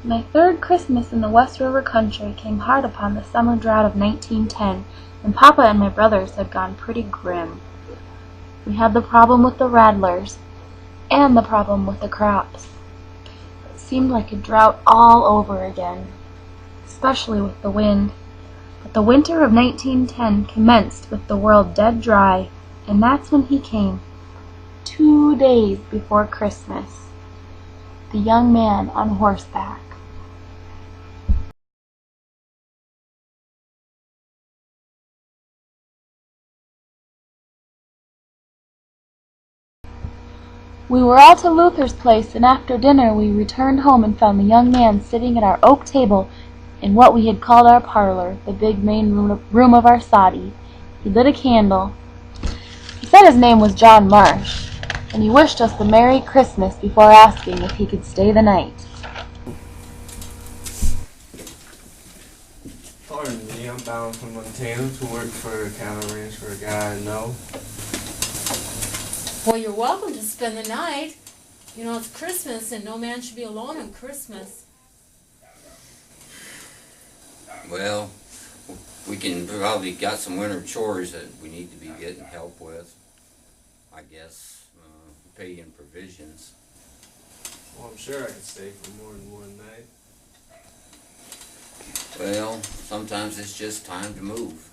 My third Christmas in the West River country came hard upon the summer drought of 1910, and Papa and my brothers had gone pretty grim. We had the problem with the rattlers, and the problem with the crops. It seemed like a drought all over again, especially with the wind. But the winter of 1910 commenced with the world dead dry, and that's when he came, 2 days before Christmas, the young man on horseback. We were all to Luther's place, and after dinner we returned home and found the young man sitting at our oak table in what we had called our parlor, the big main room of our soddy. He lit a candle. He said his name was John Marsh, and he wished us a Merry Christmas before asking if he could stay the night. Pardon me, I'm bound from Montana to work for a cattle ranch for a guy I know. Well, you're welcome to spend the night. You know, it's Christmas, and no man should be alone on Christmas. Well, we can probably got some winter chores that we need to be getting help with. I guess, paying provisions. Well, I'm sure I could stay for more than one night. Well, sometimes it's just time to move.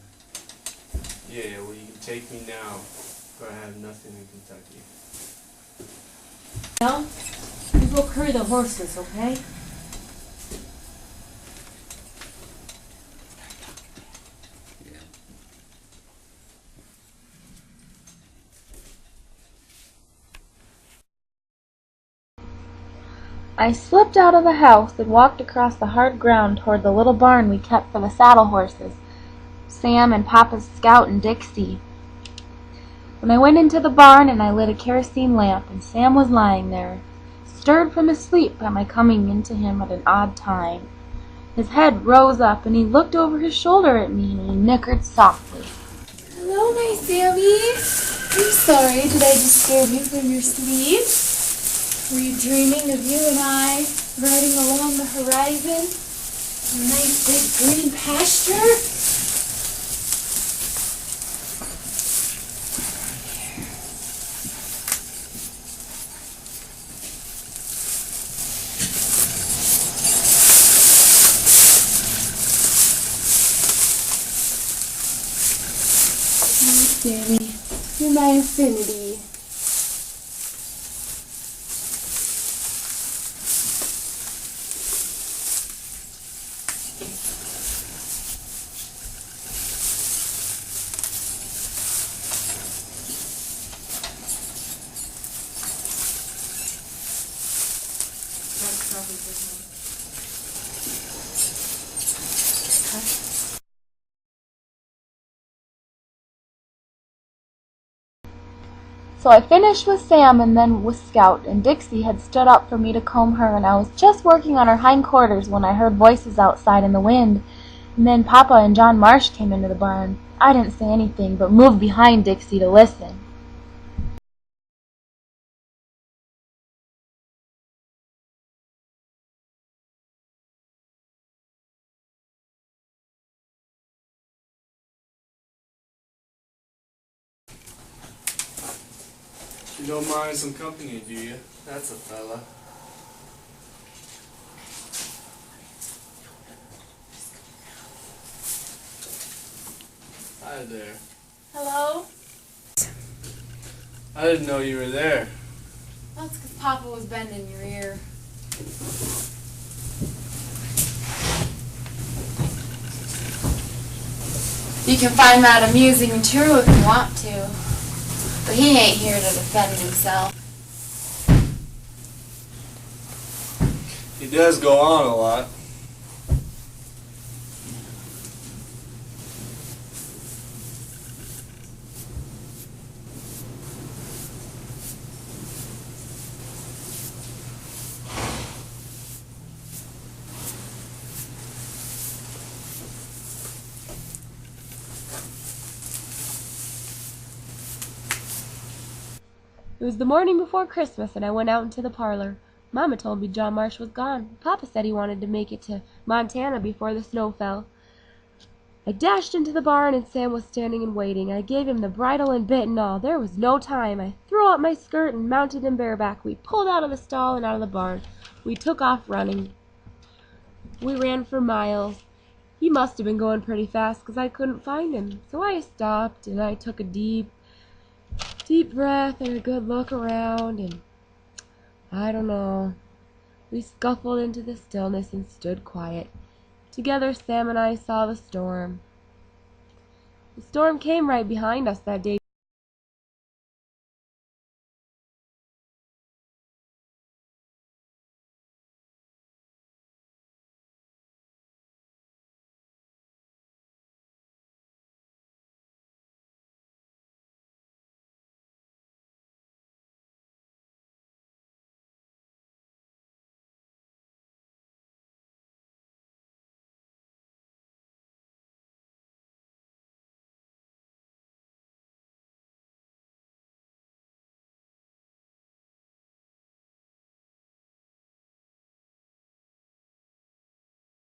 Yeah, well, you can take me now, but I have nothing in Kentucky. Well, you go curry the horses, okay? Yeah. I slipped out of the house and walked across the hard ground toward the little barn we kept for the saddle horses, Sam and Papa's Scout and Dixie. When I went into the barn and I lit a kerosene lamp, and Sam was lying there, stirred from his sleep by my coming into him at an odd time. His head rose up and he looked over his shoulder at me and he nickered softly. Hello, my Sammy. I'm sorry, did I disturb you from your sleep? Were you dreaming of you and I riding along the horizon? A nice big green pasture? Sammy, you're my infinity. So I finished with Sam and then with Scout, and Dixie had stood up for me to comb her, and I was just working on her hindquarters when I heard voices outside in the wind, and then Papa and John Marsh came into the barn. I didn't say anything, but moved behind Dixie to listen. You don't mind some company, do you? That's a fella. Hi there. Hello? I didn't know you were there. That's because Papa was bending your ear. You can find that amusing and true if you want to. But he ain't here to defend himself. He does go on a lot. It was the morning before Christmas, and I went out into the parlor. Mama told me John Marsh was gone. Papa said he wanted to make it to Montana before the snow fell. I dashed into the barn, and Sam was standing and waiting. I gave him the bridle and bit and all. There was no time. I threw up my skirt and mounted him bareback. We pulled out of the stall and out of the barn. We took off running. We ran for miles. He must have been going pretty fast, 'cause I couldn't find him. So I stopped, and I took a deep breath and a good look around, and I don't know. We scuffled into the stillness and stood quiet. Together, Sam and I saw the storm. The storm came right behind us that day.